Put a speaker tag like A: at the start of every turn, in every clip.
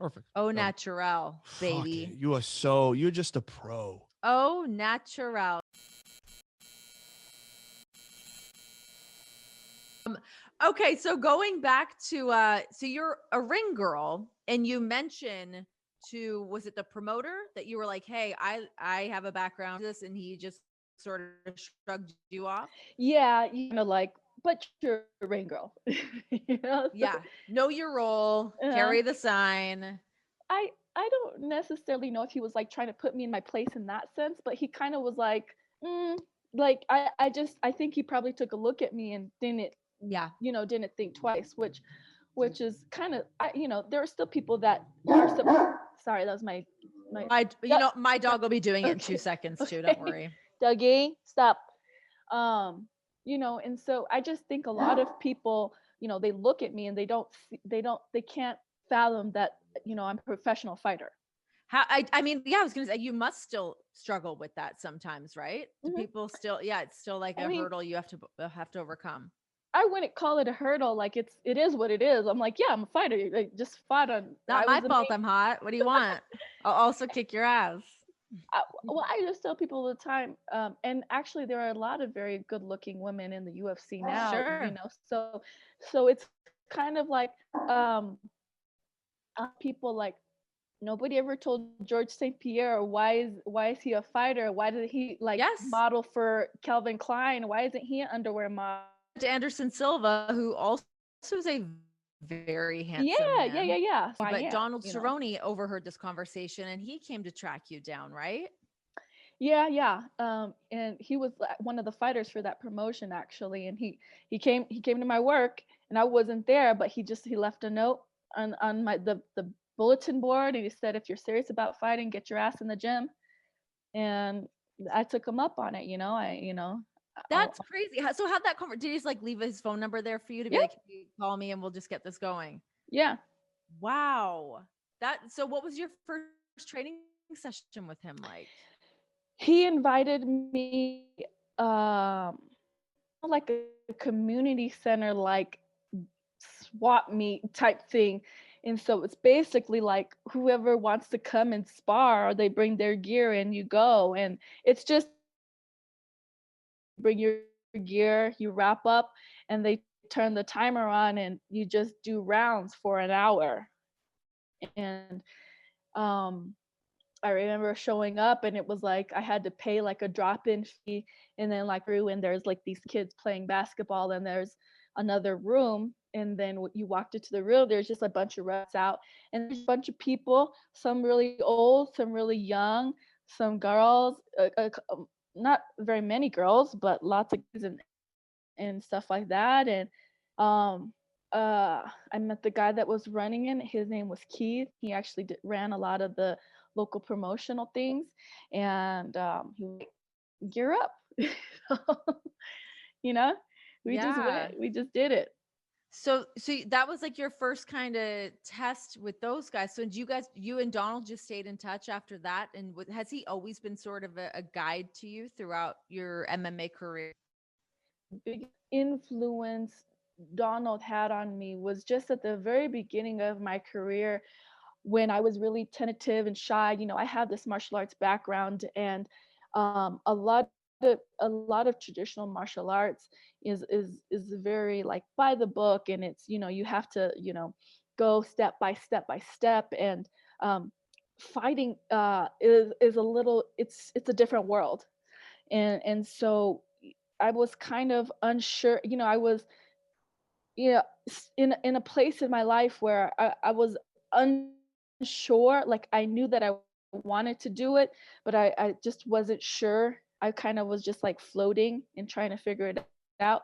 A: Perfect.
B: Au
A: Done.
B: naturel,
A: Fuck it.
B: baby.
A: You're just a pro.
B: Au naturel. Okay, so going back to so you're a ring girl and you mention to was it the promoter that you were like, "Hey, I have a background in this," and he just sort of shrugged you off?
C: Yeah, like, but you're a ring girl. So,
B: Yeah. Know your role,
C: uh,
B: carry the sign.
C: I don't necessarily know if he was like trying to put me in my place in that sense, but he kind of was like, like I think he probably took a look at me and
B: Yeah.
C: didn't think twice, which is kind of, there are still people that are sorry, that was my
B: My dog will be doing it in 2
C: okay.
B: seconds too, don't
C: Okay.
B: worry.
C: Dougie, stop. um and so I just think a lot of people, they look at me and they can't fathom that, I'm a professional fighter.
B: How I mean, yeah, I was gonna say you must still struggle with that sometimes, right? Do
C: Hmm.
B: people still yeah, it's still like
C: I
B: a
C: mean,
B: hurdle you have to overcome.
C: I wouldn't call it a hurdle. Like, it is what it is. I'm like, yeah, I'm a fighter. I just fought on.
B: Not
C: I
B: my
C: was the
B: fault
C: main.
B: I'm hot. What do you want? I'll also kick your ass.
C: Well, I just tell people all the time, and actually, there are a lot of very good-looking women in the UFC now.
B: Sure.
C: So it's kind of like, um, people like, nobody ever told George St. Pierre why is he a fighter? Why did he like
B: Yes.
C: model for Calvin Klein? Why isn't he an underwear model?
B: To Anderson Silva, who also is a very handsome
C: Yeah, yeah, yeah,
B: man.
C: yeah. So I
B: But
C: am,
B: Donald Cerrone overheard this conversation and he came to track you down, right?
C: Yeah, yeah. And he was one of the fighters for that promotion actually, and he came to my work, and I wasn't there, but he left a note on the bulletin board, and he said, if you're serious about fighting, get your ass in the gym. And I took him up on it.
B: That's crazy. So how'd that did he just like leave his phone number there for you to be
C: Yeah,
B: like, hey, call me and we'll just get this going?
C: yeah.
B: Wow. So what was your first training session with him like?
C: He invited me, um like a community center, like swap meet type thing. And so it's basically like whoever wants to come and spar, they bring their gear and you go. And it's just bring your gear, you wrap up, and they turn the timer on and you just do rounds for an hour. And um I remember showing up and it was like I had to pay like a drop-in fee, and then like through and there's like these kids playing basketball, and there's another room, and then you walked into the room, there's just a bunch of refs out, and there's a bunch of people, some really old, some really young, some girls, not very many girls, but lots of kids and stuff like that. And um I met the guy that was running it. His name was Keith. He actually ran a lot of the local promotional things, and he was like, "Gear up," you know. We just
B: Yeah.
C: went. We just did it.
B: So that was like your first kind of test with those guys. So you and Donald just stayed in touch after that, and has he always been sort of a guide to you throughout your MMA career?
C: Biggest influence Donald had on me was just at the very beginning of my career, when I was really tentative and shy. I have this martial arts background, and a lot of traditional martial arts is very like by the book, and it's, you have to, go step by step, and fighting is a little, it's a different world. And so I was kind of unsure. I was, in a place in my life where I was unsure. Like, I knew that I wanted to do it, but I just wasn't sure. I kind of was just like floating and trying to figure it out.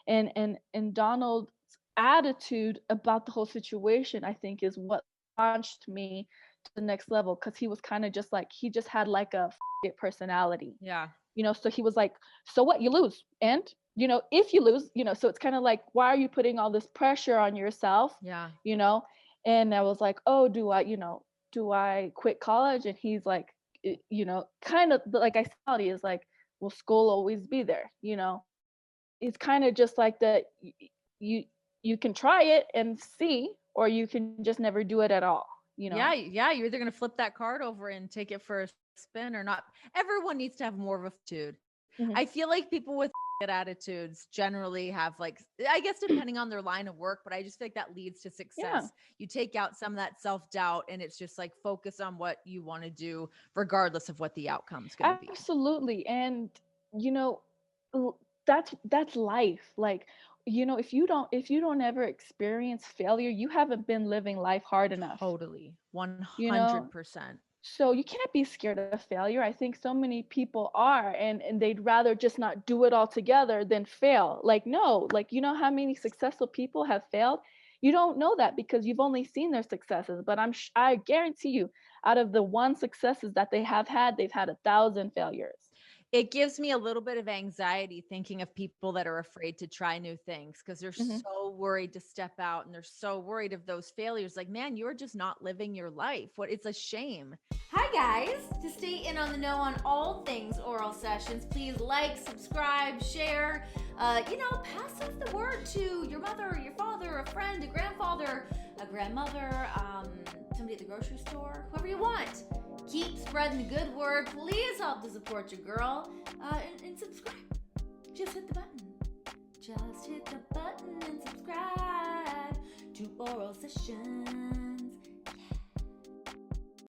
C: And Donald's attitude about the whole situation, I think, is what launched me to the next level, because he was kind of just like, he just had like a it personality.
B: Yeah.
C: So he was like, so what, you lose, and if you lose, so it's kind of like, why are you putting all this pressure on yourself?
B: Yeah.
C: you know and I was like, oh, do I quit college? And he's like, kind of like, I thought, he is like, will school always be there? It's kind of just like that. You you can try it and see, or you can just never do it at all. you know.
B: Yeah, you're either going to flip that card over and take it for a spin or not. Everyone needs to have more of a attitude.
C: Mhm.
B: I feel like people with good attitudes generally have, like, I guess depending on their line of work, but I just feel like that leads to success.
C: Yeah.
B: You take out some of that self-doubt and it's just like focus on what you want to do regardless of what the outcome's going to be.
C: Absolutely. And you know, that's life. Like, you know, if you don't ever experience failure, you haven't been living life hard enough,
B: Totally.
C: you know.
B: 100%.
C: So you can't be scared of failure. I think so many people are, and they'd rather just not do it altogether than fail. Like, no, like, you know how many successful people have failed? You don't know that because you've only seen their successes. But I guarantee you, out of the one successes that they have had, they've had 1,000 failures.
B: It gives me a little bit of anxiety thinking of people that are afraid to try new things because they're
C: Hmm.
B: so worried to step out and they're so worried of those failures. Like, man, you're just not living your life. What? It's a shame.
D: Hi guys! To stay in on the know on all things oral sessions, please like, subscribe, share, pass off the word to your mother, your father, a friend, a grandfather, a grandmother, somebody at the grocery store, whoever you want. Keep spreading the good word. Please help to support your girl and subscribe. Just hit the button. Just hit the button and subscribe to Oral Sessions.